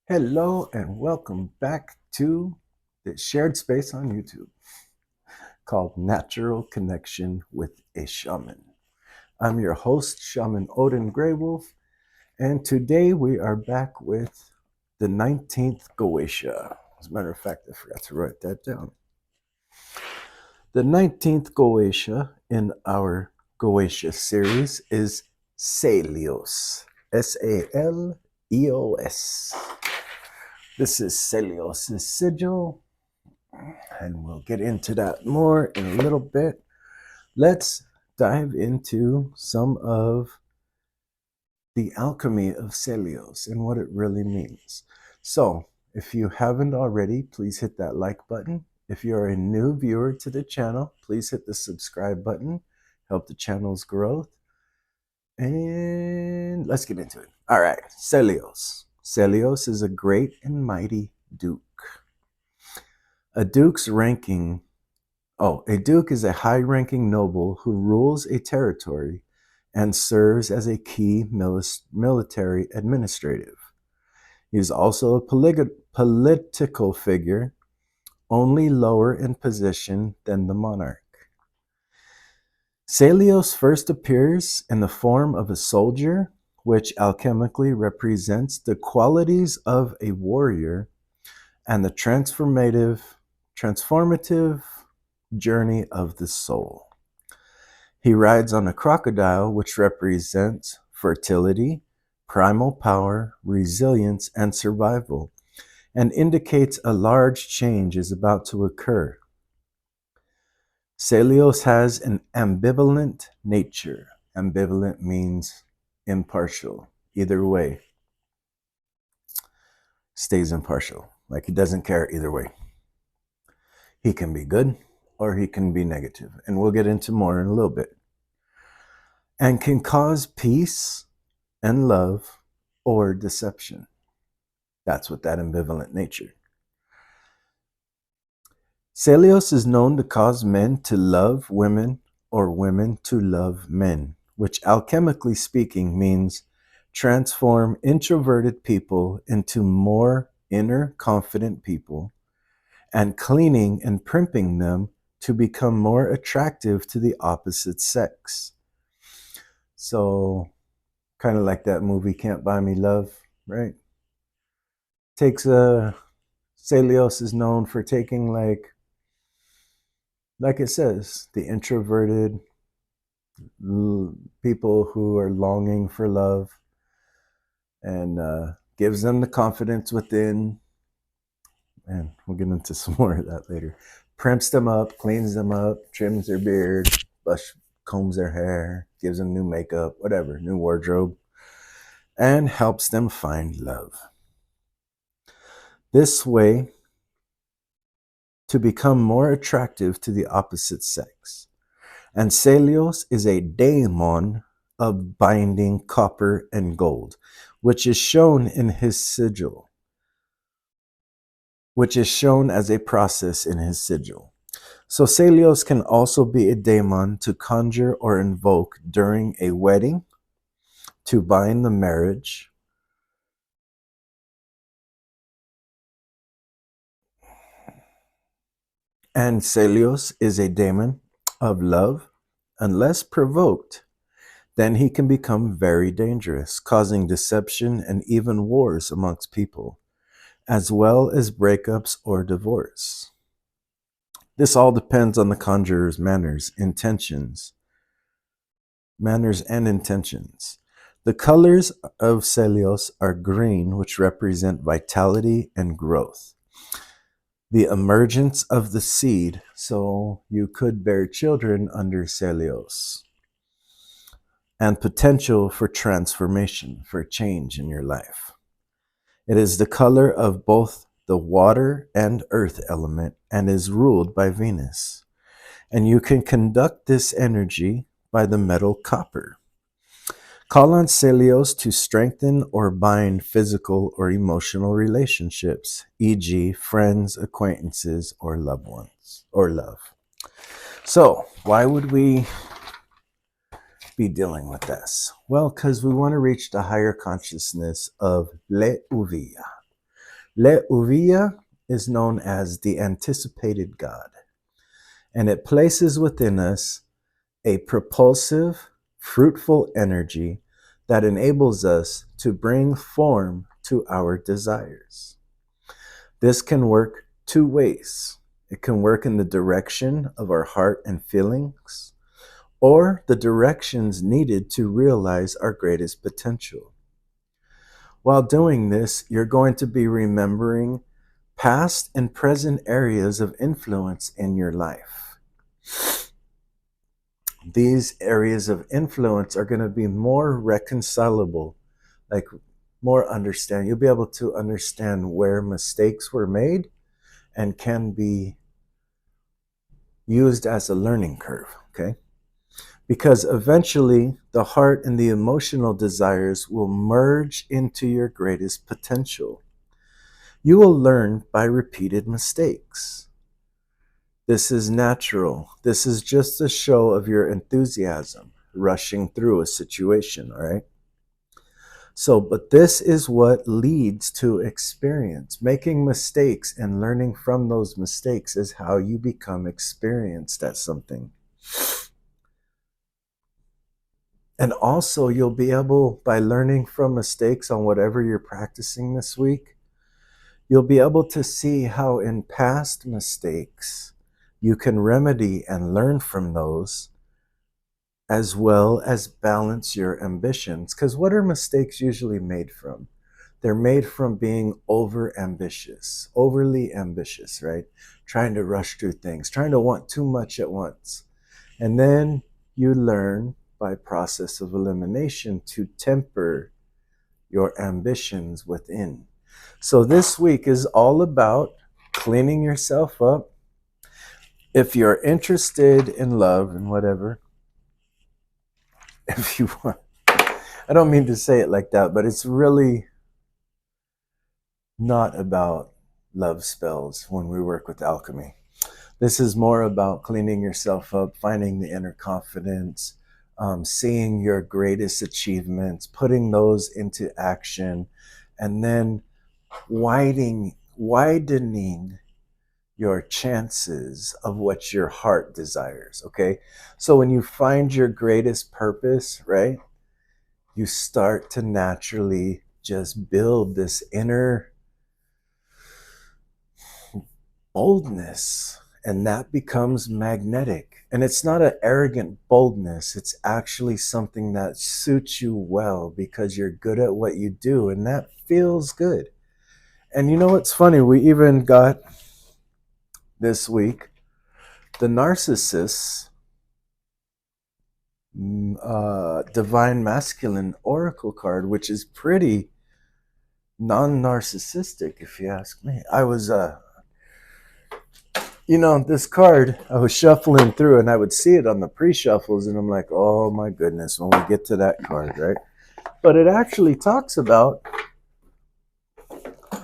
Hello and welcome back to the shared space on YouTube called Natural Connection with a Shaman. I'm your host, Shaman Odin Greywolf, and today we are back with the 19th Goetia. As a matter of fact, I forgot to write that down. The 19th Goetia in our Goetia series is Saleos. Saleos. This is Saleos' sigil, and we'll get into that more in a little bit. Let's dive into some of the alchemy of Saleos and what it really means. So, if you haven't already, please hit that like button. If you're a new viewer to the channel, please hit the subscribe button. Help the channel's growth. And let's get into it. All right, Saleos. Saleos is a great and mighty duke. A duke is a high-ranking noble who rules a territory and serves as a key military administrative. He is also a political figure, only lower in position than the monarch. Saleos first appears in the form of a soldier, which alchemically represents the qualities of a warrior and the transformative journey of the soul. He rides on a crocodile, which represents fertility, primal power, resilience, and survival, and indicates a large change is about to occur. Saleos has an ambivalent nature. Ambivalent means impartial. Either way, stays impartial. Like he doesn't care either way. He can be good or he can be negative, and we'll get into more in a little bit. And can cause peace and love or deception. That's what that ambivalent nature. Saleos is known to cause men to love women or women to love men, which alchemically speaking means transform introverted people into more inner confident people and cleaning and primping them to become more attractive to the opposite sex. So, kind of like that movie Can't Buy Me Love, right? Saleos is known for taking like it says, the introverted people who are longing for love and gives them the confidence within. And we'll get into some more of that later. Primps them up, cleans them up, trims their beard, combs their hair, gives them new makeup, whatever, new wardrobe, and helps them find love. This way, to become more attractive to the opposite sex. And Saleos is a daemon of binding copper and gold, which is shown in his sigil, which is shown as a process in his sigil. So Saleos can also be a daemon to conjure or invoke during a wedding, to bind the marriage, and Saleos is a daemon of love. Unless provoked, then he can become very dangerous, causing deception and even wars amongst people, as well as breakups or divorce. This all depends on the conjurer's manners and intentions. The colors of Saleos are green, which represent vitality and growth. The emergence of the seed, so you could bear children under Saleos. And potential for transformation, for change in your life. It is the color of both the water and earth element and is ruled by Venus. And you can conduct this energy by the metal copper. Call on Saleos to strengthen or bind physical or emotional relationships, e.g., friends, acquaintances, or loved ones, or love. So, why would we be dealing with this? Well, because we want to reach the higher consciousness of Leuvia. Leuvia is known as the anticipated God, and it places within us a propulsive, fruitful energy that enables us to bring form to our desires. This can work two ways. It can work in the direction of our heart and feelings, or the directions needed to realize our greatest potential. While doing this, you're going to be remembering past and present areas of influence in your life. These areas of influence are going to be more reconcilable, like more understand. You'll be able to understand where mistakes were made and can be used as a learning curve, okay? Because eventually the heart and the emotional desires will merge into your greatest potential. You will learn by repeated mistakes. This is natural. This is just a show of your enthusiasm rushing through a situation, all right? So, but this is what leads to experience. Making mistakes and learning from those mistakes is how you become experienced at something. And also, you'll be able, by learning from mistakes on whatever you're practicing this week, you'll be able to see how in past mistakes you can remedy and learn from those, as well as balance your ambitions. Because what are mistakes usually made from? They're made from being overly ambitious, right? Trying to rush through things, trying to want too much at once. And then you learn by process of elimination to temper your ambitions within. So this week is all about cleaning yourself up. If you're interested in love and whatever, if you want, I don't mean to say it like that, but it's really not about love spells when we work with alchemy. This is more about cleaning yourself up, finding the inner confidence, seeing your greatest achievements, putting those into action, and then widening your chances of what your heart desires, okay? So when you find your greatest purpose, right, you start to naturally just build this inner boldness, and that becomes magnetic. And it's not an arrogant boldness, it's actually something that suits you well because you're good at what you do, and that feels good. And you know what's funny? We even got this week the narcissist divine masculine oracle card, which is pretty non-narcissistic if you ask me. I was this card, I was shuffling through and I would see it on the pre-shuffles and I'm like, oh my goodness, when we get to that card, right? But it actually talks about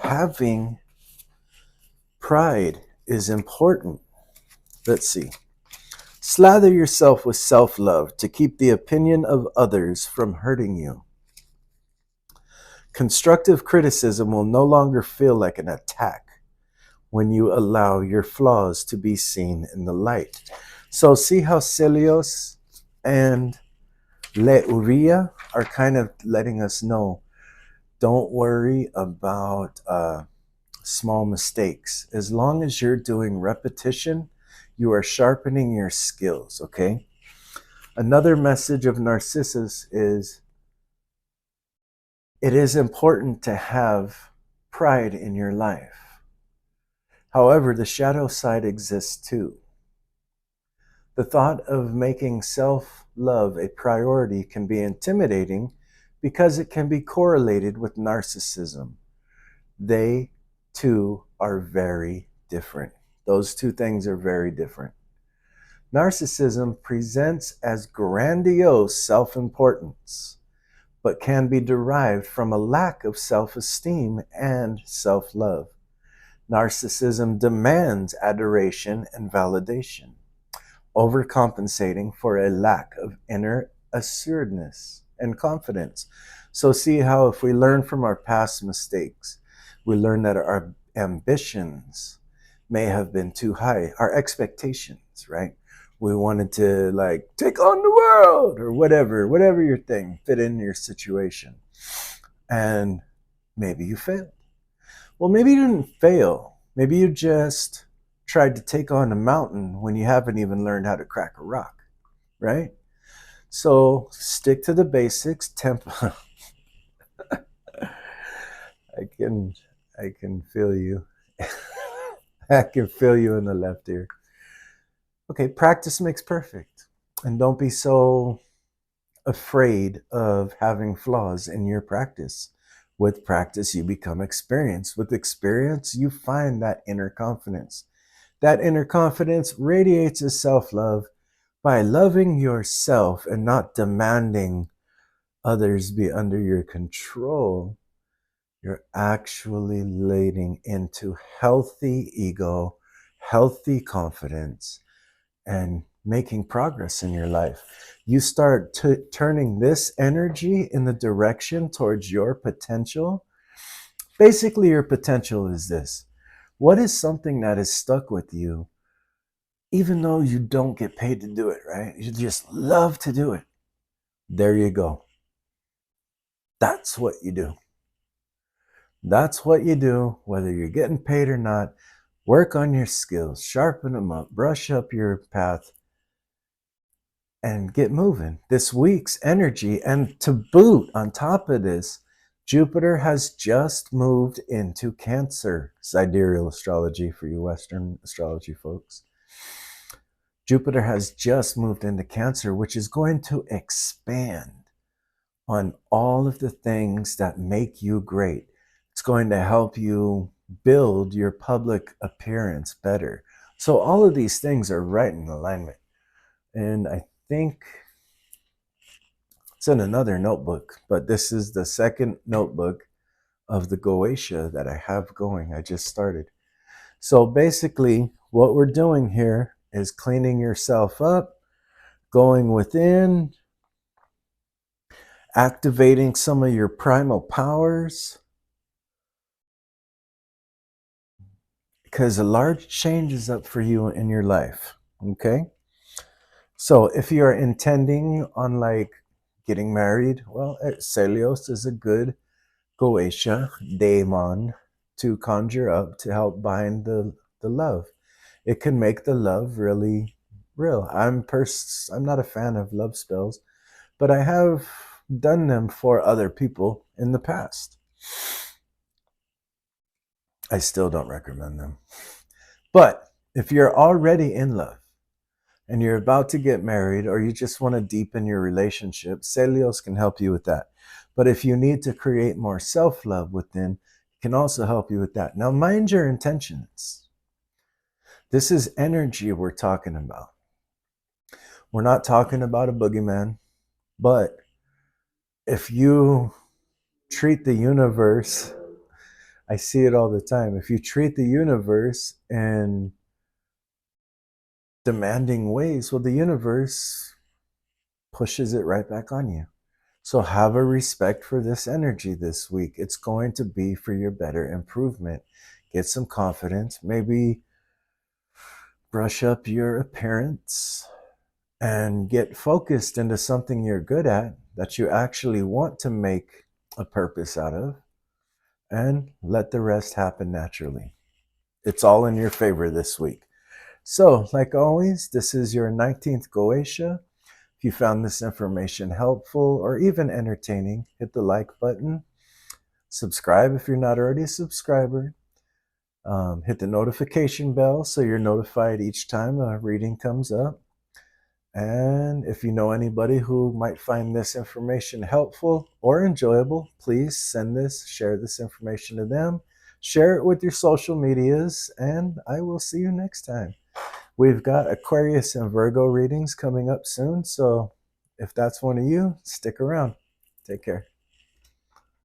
having pride is important. Let's see. Slather yourself with self-love to keep the opinion of others from hurting you. Constructive criticism will no longer feel like an attack when you allow your flaws to be seen in the light. So see how Saleos and Leuria are kind of letting us know, don't worry about small mistakes. As long as you're doing repetition, you are sharpening your skills, okay? Another message of Narcissus is it is important to have pride in your life. However, the shadow side exists too. The thought of making self-love a priority can be intimidating because it can be correlated with narcissism. They, too, are very different. Those two things are very different. Narcissism presents as grandiose self-importance, but can be derived from a lack of self-esteem and self-love. Narcissism demands adoration and validation, overcompensating for a lack of inner assuredness and confidence. So see how if we learn from our past mistakes, We learn that our ambitions may have been too high, our expectations, right? We wanted to like take on the world or whatever your thing fit in your situation. And maybe you failed. Well, maybe you didn't fail. Maybe you just tried to take on a mountain when you haven't even learned how to crack a rock, right? So stick to the basics. I can, I can feel you. I can feel you in the left ear. Okay, practice makes perfect, and don't be so afraid of having flaws in your practice. With practice, you become experienced. With experience, you find that inner confidence. That inner confidence radiates as self love. By loving yourself and not demanding others be under your control, you're actually leading into healthy ego, healthy confidence, and making progress in your life. You start turning this energy in the direction towards your potential. Basically, your potential is this: what is something that is stuck with you, even though you don't get paid to do it, right? You just love to do it. There you go. That's what you do. That's what you do, whether you're getting paid or not. Work on your skills, sharpen them up, brush up your path, and get moving. This week's energy, and to boot on top of this, Jupiter has just moved into Cancer, sidereal astrology for you Western astrology folks. Jupiter has just moved into Cancer, which is going to expand on all of the things that make you great. It's going to help you build your public appearance better. So all of these things are right in alignment. And I think it's in another notebook, but this is the second notebook of the Goetia that I have going. I just started. So basically, what we're doing here is cleaning yourself up, going within, activating some of your primal powers, because a large change is up for you in your life. Okay? So if you are intending on like getting married, well, Saleos is a good Goetia daemon to conjure up to help bind the love. It can make the love really real. I'm not a fan of love spells, but I have done them for other people in the past. I still don't recommend them. But if you're already in love and you're about to get married, or you just want to deepen your relationship, Saleos can help you with that. But if you need to create more self-love within, it can also help you with that. Now, mind your intentions. This is energy we're talking about. We're not talking about a boogeyman, but if you treat the universe, I see it all the time. If you treat the universe in demanding ways, well, the universe pushes it right back on you. So have a respect for this energy this week. It's going to be for your better improvement. Get some confidence, maybe brush up your appearance, and get focused into something you're good at that you actually want to make a purpose out of, and let the rest happen naturally. It's all in your favor this week. So, like always, this is your 19th Goetia. If you found this information helpful or even entertaining, hit the like button. Subscribe if you're not already a subscriber. Hit the notification bell so you're notified each time a reading comes up. And if you know anybody who might find this information helpful or enjoyable, please share this information to them. Share it with your social medias, and I will see you next time. We've got Aquarius and Virgo readings coming up soon, so if that's one of you, stick around. Take care.